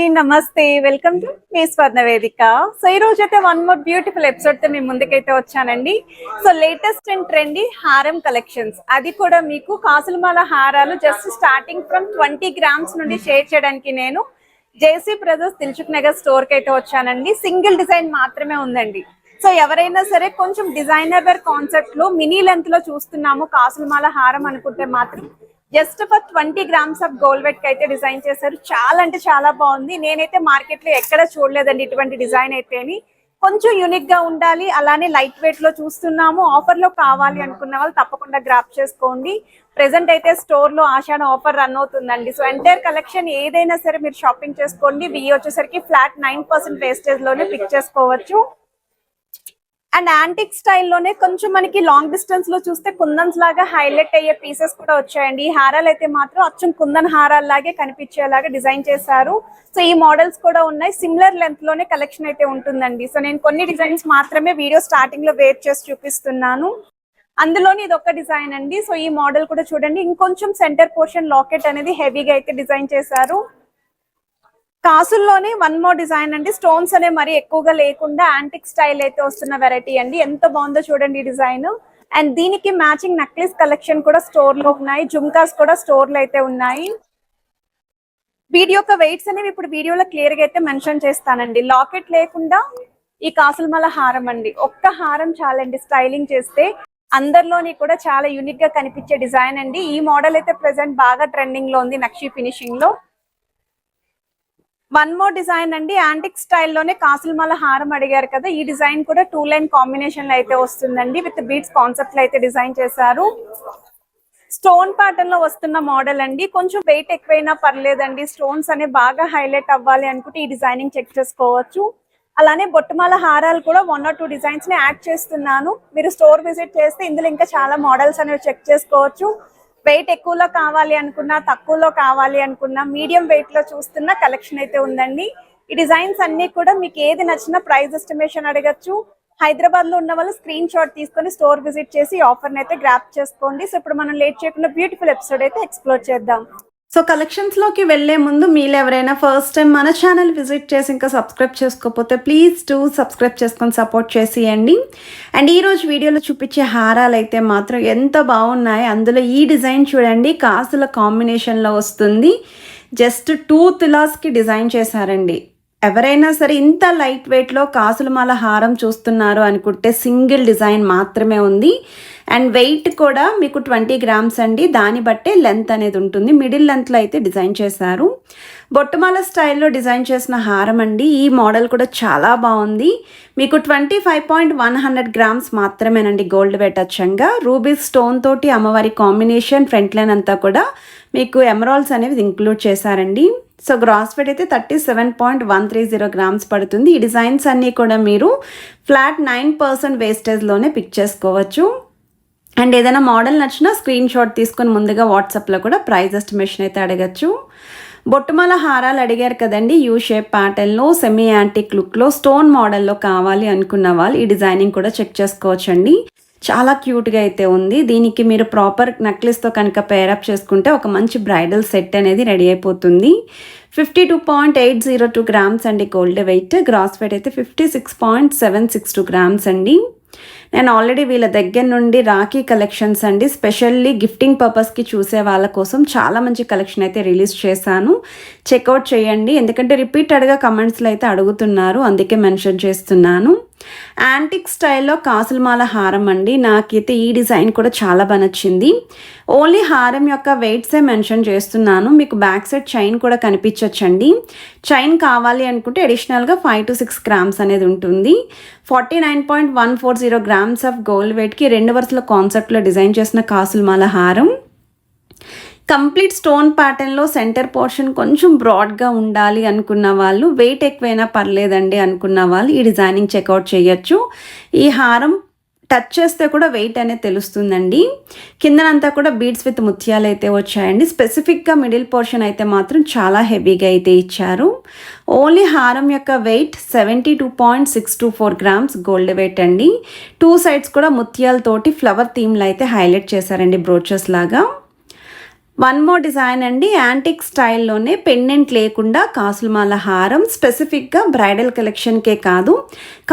నమస్తే welcome to me స్వర్ణ వేదిక. So ఈ రోజు అయితే వన్ మోర్ బ్యూటిఫుల్ ఎపిసోడ్ తో మీ ముందుకైతే వచ్చానండి. సో లేటెస్ట్ అండ్ ట్రెండీ హారం కలెక్షన్స్, అది కూడా మీకు కాసులమాల హారాలు జస్ట్ స్టార్టింగ్ ఫ్రమ్ 20 grams నుండి షేర్ చేయడానికి నేను JC brothers Dilsukh Nagar store కి అయితే వచ్చానండి. సింగిల్ డిజైన్ మాత్రమే ఉందండి. సో ఎవరైనా సరే కొంచెం డిజైనర్ వేర్ కాన్సెప్ట్ లో మినీ లెంత్ లో చూస్తున్నాము కాసులమాల హారం అనుకుంటే మాత్రం just for 20 grams of gold weight అయితే డిజైన్ చేశారు. చాలా అంటే చాలా బాగుంది. నేనైతే మార్కెట్ లో ఎక్కడ చూడలేదండి ఇటువంటి డిజైన్ అయితేని. కొంచెం యూనిక్ గా ఉండాలి, అలానే లైట్ వెయిట్ లో చూస్తున్నాము. ఆఫర్ లో కావాలి అనుకున్న వాళ్ళు తప్పకుండా గ్రాప్ చేసుకోండి. ప్రెసెంట్ అయితే స్టోర్ లో ఆషాఢ ఆఫర్ రన్ అవుతుందండి. సో ఎంటైర్ కలెక్షన్ ఏదైనా సరే మీరు షాపింగ్ చేసుకోండి. బియ్య వచ్చేసరికి ఫ్లాట్ 9% వేస్టేజ్ లోనే పిక్ చేసుకోవచ్చు. అండ్ యాంటిక్ స్టైల్లోనే కొంచెం మనకి లాంగ్ డిస్టెన్స్ లో చూస్తే కుందన్స్ లాగా హైలైట్ అయ్యే పీసెస్ కూడా వచ్చాయండి. ఈ హారాలు అయితే మాత్రం అచ్చం కుందన్ హారాలు లాగే కనిపించేలాగా డిజైన్ చేశారు. సో ఈ మోడల్స్ కూడా ఉన్నాయి. సిమిలర్ లెంత్ లోనే కలెక్షన్ అయితే ఉంటుందండి. సో నేను కొన్ని డిజైన్స్ మాత్రమే వీడియో స్టార్టింగ్ లో వేర్ చేసి చూపిస్తున్నాను. అందులోని ఇది ఒక డిజైన్ అండి. సో ఈ మోడల్ కూడా చూడండి, ఇంకొంచెం సెంటర్ పోర్షన్ లాకెట్ అనేది హెవీగా అయితే డిజైన్ చేశారు. కాసుల్లోనే వన్ మోర్ డిజైన్ అండి. స్టోన్స్ అనే మరి ఎక్కువగా లేకుండా యాంటిక్ స్టైల్ అయితే వస్తున్న వెరైటీ అండి. ఎంత బాగుందో చూడండి డిజైన్. అండ్ దీనికి మ్యాచింగ్ నెక్లెస్ కలెక్షన్ కూడా స్టోర్ లో ఉన్నాయి. జుమ్కాస్ కూడా స్టోర్ లో అయితే ఉన్నాయి. వీటి యొక్క వెయిట్స్ అనేవి ఇప్పుడు వీడియోలో క్లియర్ గా అయితే మెన్షన్ చేస్తానండి. లాకెట్ లేకుండా ఈ కాసులమాల హారం అండి. ఒక్క హారం చాలండి స్టైలింగ్ చేస్తే. అందరిలోని కూడా చాలా యూనిక్ గా కనిపించే డిజైన్ అండి. ఈ మోడల్ అయితే ప్రెసెంట్ బాగా ట్రెండింగ్ లో ఉంది నక్షి ఫినిషింగ్ లో. వన్ మోర్ డిజైన్ అండి. యాంటిక్ స్టైల్లోనే కాసులమాల హారం అడిగారు కదా, ఈ డిజైన్ కూడా 2 లైన్ కాంబినేషన్ లో అయితే వస్తుందండి. విత్ బీడ్స్ కాన్సెప్ట్ లో అయితే డిజైన్ చేశారు. స్టోన్ ప్యాటర్న్ లో వస్తున్న మోడల్ అండి. కొంచెం వెయిట్ ఎక్కువైనా పర్లేదండి. స్టోన్స్ అనే బాగా హైలైట్ అవ్వాలి అనుకుంటే ఈ డిజైనింగ్ చెక్ చేసుకోవచ్చు. అలానే బొట్టుమాల హారాలు కూడా 1 or 2 డిజైన్స్ ని యాడ్ చేస్తున్నాను. మీరు స్టోర్ విజిట్ చేస్తే ఇందులో ఇంకా చాలా మోడల్స్ అనేవి చెక్ చేసుకోవచ్చు. వెయిట్ ఎక్కువలో కావాలి అనుకున్నా, తక్కువలో కావాలి అనుకున్నా, మీడియం వెయిట్ లో చూస్తున్న కలెక్షన్ అయితే ఉందండి. ఈ డిజైన్స్ అన్ని కూడా మీకు ఏది నచ్చినా ప్రైస్ ఎస్టిమేషన్ అడగచ్చు. హైదరాబాద్ లో ఉన్న వాళ్ళు స్క్రీన్ షాట్ తీసుకొని స్టోర్ విజిట్ చేసి ఆఫర్ అయితే గ్రాప్ చేసుకోండి. సో ఇప్పుడు మనం లేట్ చేయకుండా బ్యూటిఫుల్ ఎపిసోడ్ అయితే ఎక్స్ప్లోర్ చేద్దాం. సో కలెక్షన్స్లోకి వెళ్లే ముందు మీరు ఎవరైనా ఫస్ట్ టైం మన ఛానల్ విజిట్ చేసి ఇంకా సబ్స్క్రైబ్ చేసుకోకపోతే ప్లీజ్ సబ్స్క్రైబ్ చేసుకొని సపోర్ట్ చేసేయండి. అండ్ ఈరోజు వీడియోలో చూపించే హారాలు అయితే మాత్రం ఎంత బాగున్నాయి. అందులో ఈ డిజైన్ చూడండి, కాసుల కాంబినేషన్లో వస్తుంది. జస్ట్ 2 తులాస్కి డిజైన్ చేశారండి. ఎవరైనా సరే ఇంత లైట్ వెయిట్లో కాసులమాల హారం చూస్తున్నారు అనుకుంటే సింగిల్ డిజైన్ మాత్రమే ఉంది. అండ్ వెయిట్ కూడా మీకు 20 grams అండి. దాన్ని బట్టే లెంత్ అనేది ఉంటుంది. మిడిల్ లెంత్లో అయితే డిజైన్ చేశారు. బొట్టుమాల స్టైల్లో డిజైన్ చేసిన హారం అండి. ఈ మోడల్ కూడా చాలా బాగుంది. మీకు 25.100 grams మాత్రమేనండి గోల్డ్ వెయిట్ అచ్చంగా. రూబీ స్టోన్ తోటి అమ్మవారి కాంబినేషన్, ఫ్రంట్ లైన్ అంతా కూడా మీకు ఎమరాల్డ్స్ అనేవి ఇంక్లూడ్ చేశారండి. సో గ్రాస్ వెయిట్ అయితే 37.130 grams పడుతుంది. ఈ డిజైన్స్ అన్నీ కూడా మీరు ఫ్లాట్ 9% వేస్టేజ్లోనే పిక్ చేసుకోవచ్చు. అండ్ ఏదైనా మోడల్ నచ్చినా స్క్రీన్ షాట్ తీసుకొని ముందుగా వాట్సాప్లో కూడా ప్రైస్ ఎస్టిమేషన్ అయితే అడగచ్చు. బొట్టుమాల హారాలు అడిగారు కదండి, యూ షేప్ ప్యాటర్న్లో సెమీ యాంటిక్ లుక్లో స్టోన్ మోడల్లో కావాలి అనుకున్న వాళ్ళు ఈ డిజైనింగ్ కూడా చెక్ చేసుకోవచ్చండి. చాలా క్యూట్గా అయితే ఉంది. దీనికి మీరు ప్రాపర్ నెక్లెస్తో కనుక పేరప్ చేసుకుంటే ఒక మంచి బ్రైడల్ సెట్ అనేది రెడీ అయిపోతుంది. 52.802 grams అండి గోల్డ్ వెయిట్. గ్రాస్ వెయిట్ అయితే 56.762 grams అండి. నేను ఆల్రెడీ వీళ్ళ దగ్గర నుండి రాఖీ కలెక్షన్స్ అండి స్పెషల్లీ గిఫ్టింగ్ పర్పస్కి చూసే వాళ్ళ కోసం చాలా మంచి కలెక్షన్ అయితే రిలీజ్ చేశాను. చెక్అవుట్ చేయండి, ఎందుకంటే రిపీటెడ్గా కమెంట్స్లో అయితే అడుగుతున్నారు, అందుకే మెన్షన్ చేస్తున్నాను. యాంటిక్ స్టైల్లో కాసులమాల హారం అండి. నాకైతే ఈ డిజైన్ కూడా చాలా బాగా నచ్చింది. ఓన్లీ హారం యొక్క వెయిట్సే మెన్షన్ చేస్తున్నాను. మీకు బ్యాక్ సైడ్ చైన్ కూడా కనిపించవచ్చండి. చైన్ కావాలి అనుకుంటే అడిషనల్గా 5 to 6 grams అనేది ఉంటుంది. 49.140 grams ఆఫ్ గోల్డ్ వెయిట్కి 2 వరుసల కాన్సెప్ట్లో డిజైన్ చేసిన కాసులమాల హారం. కంప్లీట్ స్టోన్ ప్యాటర్న్లో సెంటర్ పోర్షన్ కొంచెం బ్రాడ్గా ఉండాలి అనుకున్న వాళ్ళు, వెయిట్ ఎక్కువైనా పర్లేదండి అనుకున్న వాళ్ళు ఈ డిజైనింగ్ చెక్అవుట్ చేయొచ్చు. ఈ హారం టచ్ చేస్తే కూడా వెయిట్ అనేది తెలుస్తుందండి. కిందనంతా కూడా బీడ్స్ విత్ ముత్యాలు అయితే వచ్చాయండి. స్పెసిఫిక్గా మిడిల్ పోర్షన్ అయితే మాత్రం చాలా హెవీగా అయితే ఇచ్చారు. ఓన్లీ హారం యొక్క వెయిట్ 72.624 grams గోల్డ్ వెయిట్ అండి. 2 sides కూడా ముత్యాలతోటి ఫ్లవర్ థీమ్లో అయితే హైలైట్ చేశారండి, బ్రోచెస్ లాగా. వన్ మోర్ డిజైన్ అండి, యాంటిక్ స్టైల్లోనే పెండెంట్ లేకుండా కాసులమాల హారం. స్పెసిఫిక్గా బ్రైడల్ కలెక్షన్కే కాదు,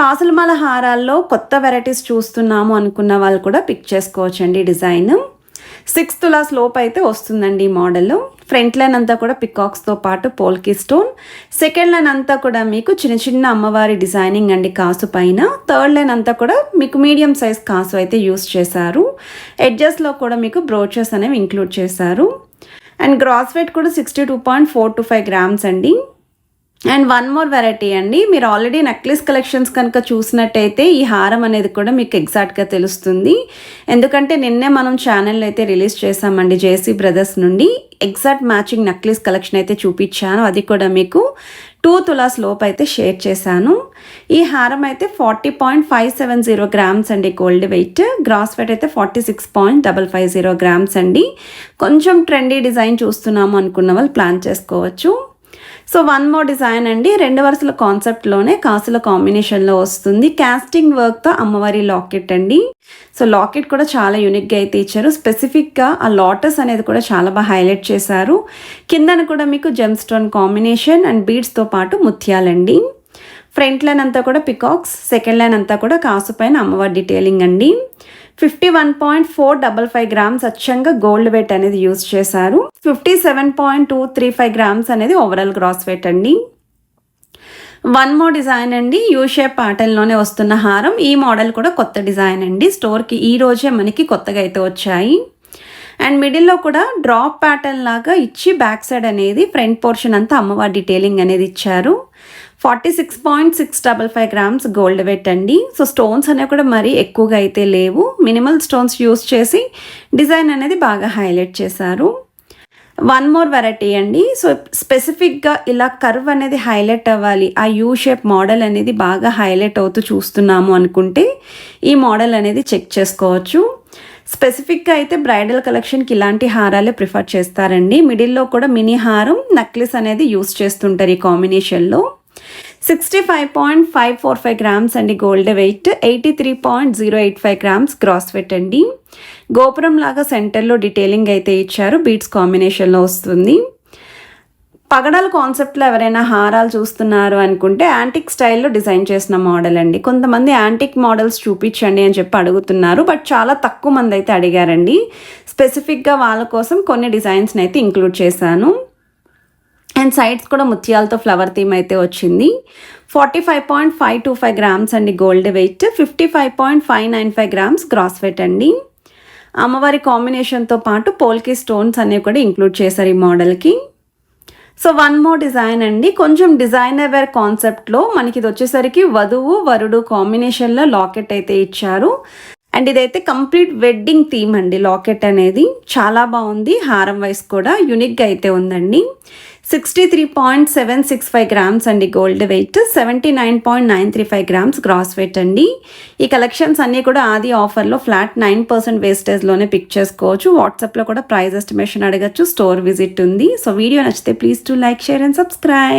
కాసులమాల హారాల్లో కొత్త వెరైటీస్ చూస్తున్నాము అనుకున్న వాళ్ళు కూడా పిక్ చేసుకోవచ్చండి. డిజైన్ 6 తులాస్ లోపు అయితే వస్తుందండి ఈ మోడల్. ఫ్రంట్ లైన్ అంతా కూడా పికాక్స్తో పాటు పోల్కి స్టోన్, సెకండ్ లైన్ అంతా కూడా మీకు చిన్న చిన్న అమ్మవారి డిజైనింగ్ అండి కాసు పైన. థర్డ్ లైన్ అంతా కూడా మీకు మీడియం సైజ్ కాసు అయితే యూస్ చేశారు. ఎడ్జెస్లో కూడా మీకు బ్రోచెస్ అనేవి ఇంక్లూడ్ చేశారు. అండ్ గ్రాస్ వెయిట్ కూడా 62.425 గ్రామ్స్ అండి. అండ్ వన్ మోర్ వెరైటీ అండి, మీరు ఆల్రెడీ నెక్లెస్ కలెక్షన్స్ కనుక చూసినట్టయితే ఈ హారం అనేది కూడా మీకు ఎగ్జాక్ట్గా తెలుస్తుంది. ఎందుకంటే నిన్నే మనం ఛానల్ అయితే రిలీజ్ చేసామండి జేసీ బ్రదర్స్ నుండి. ఎగ్జాక్ట్ మ్యాచింగ్ నెక్లెస్ కలెక్షన్ అయితే చూపించాను, అది కూడా మీకు 2 తులాస్ లోపు అయితే షేర్ చేశాను. ఈ హారం అయితే 40.570 గ్రామ్స్ అండి గోల్డ్ వెయిట్. గ్రాస్ వెయిట్ అయితే 46.550 గ్రామ్స్ అండి. కొంచెం ట్రెండీ డిజైన్ చూస్తున్నాము అనుకున్న వాళ్ళు ప్లాన్ చేసుకోవచ్చు. సో వన్ మోర్ డిజైన్ అండి, 2 వరుసల కాన్సెప్ట్లోనే కాసుల కాంబినేషన్లో వస్తుంది. కాస్టింగ్ వర్క్తో అమ్మవారి లాకెట్ అండి. సో లాకెట్ కూడా చాలా యూనిక్గా అయితే ఇచ్చారు. స్పెసిఫిక్గా ఆ లోటస్ అనేది కూడా చాలా బాగా హైలైట్ చేశారు. కిందన కూడా మీకు జెమ్ స్టోన్ కాంబినేషన్ అండ్ బీడ్స్తో పాటు ముత్యాలండి. ఫ్రంట్ లైన్ అంతా కూడా పికాక్స్, సెకండ్ లైన్ అంతా కూడా కాసు పైన అమ్మవారి డీటెయిలింగ్ అండి. 51.455 గ్రామ్స్ అచ్చంగా గోల్డ్ వెయిట్ అనేది యూజ్ చేశారు. 57.235 గ్రామ్స్ అనేది ఓవరాల్ గ్రాస్ వెయిట్ అండి. వన్ మోర్ డిజైన్ అండి, యూ షేప్ ప్యాటర్న్లోనే వస్తున్న హారం. ఈ మోడల్ కూడా కొత్త డిజైన్ అండి, స్టోర్కి ఈ రోజే మనకి కొత్తగా అయితే వచ్చాయి. అండ్ మిడిల్లో కూడా డ్రాప్ ప్యాటర్న్ లాగా ఇచ్చి బ్యాక్ సైడ్ అనేది ఫ్రంట్ పోర్షన్ అంతా అమ్మవారి డీటెయిలింగ్ అనేది ఇచ్చారు. 46.655 గ్రామ్స్ గోల్డ్ వెయిట్ అండి. సో స్టోన్స్ అనేవి కూడా మరీ ఎక్కువగా అయితే లేవు, మినిమల్ స్టోన్స్ యూస్ చేసి డిజైన్ అనేది బాగా హైలైట్ చేశారు. వన్ మోర్ వెరైటీ అండి, సో స్పెసిఫిక్గా ఇలా కర్వ్ అనేది హైలైట్ అవ్వాలి, ఆ యూ షేప్ మోడల్ అనేది బాగా హైలైట్ అవుతూ చూస్తున్నాము అనుకుంటే ఈ మోడల్ అనేది చెక్ చేసుకోవచ్చు. స్పెసిఫిక్గా అయితే బ్రైడల్ కలెక్షన్కి ఇలాంటి హారాలే ప్రిఫర్ చేస్తారండి. మిడిల్లో కూడా మినీ హారం, నెక్లెస్ అనేది యూస్ చేస్తుంటారు ఈ కాంబినేషన్లో. 65.545 గ్రామ్స్ అండి gold weight. 83.085 grams gross weight అండి. గోపురం లాగా సెంటర్లో డీటెయిలింగ్ అయితే ఇచ్చారు, బీట్స్ కాంబినేషన్లో వస్తుంది. పగడాల కాన్సెప్ట్లో ఎవరైనా హారాలు చూస్తున్నారు అనుకుంటే యాంటిక్ స్టైల్లో డిజైన్ చేసిన మోడల్ అండి. కొంతమంది యాంటిక్ మోడల్స్ చూపించండి అని చెప్పి అడుగుతున్నారు, బట్ చాలా తక్కువ మంది అయితే అడిగారండి. స్పెసిఫిక్గా వాళ్ళ కోసం కొన్ని డిజైన్స్ని అయితే ఇంక్లూడ్ చేశాను. అండ్ సైడ్స్ కూడా ముత్యాలతో ఫ్లవర్ థీమ్ అయితే వచ్చింది. 45.525 గ్రామ్స్ అండి gold weight. 55.595 grams gross weight అండి. అమ్మవారి కాంబినేషన్తో పాటు పోల్కి స్టోన్స్ అనేవి కూడా ఇంక్లూడ్ చేశారు ఈ మోడల్కి. సో వన్ మోర్ డిజైన్ అండి, కొంచెం డిజైనర్ వేర్ కాన్సెప్ట్లో మనకి ఇది వచ్చేసరికి వధువు వరుడు కాంబినేషన్లో లాకెట్ అయితే ఇచ్చారు. అండ్ ఇదైతే కంప్లీట్ వెడ్డింగ్ థీమ్ అండి. లాకెట్ అనేది చాలా బాగుంది, హారం వైస్ కూడా యూనిక్గా అయితే ఉందండి. 63.765 గ్రామ్స్ అండి gold weight. 79.935 grams gross weight అండి. ఈ కలెక్షన్స్ అన్నీ కూడా ఆది ఆఫర్లో ఫ్లాట్ 9% వేస్టేజ్లోనే పిక్ చేసుకోవచ్చు. వాట్సాప్లో కూడా ప్రైస్ ఎస్టిమేషన్ అడగచ్చు, స్టోర్ విజిట్ ఉంది. సో వీడియో నచ్చితే please to like, share and subscribe.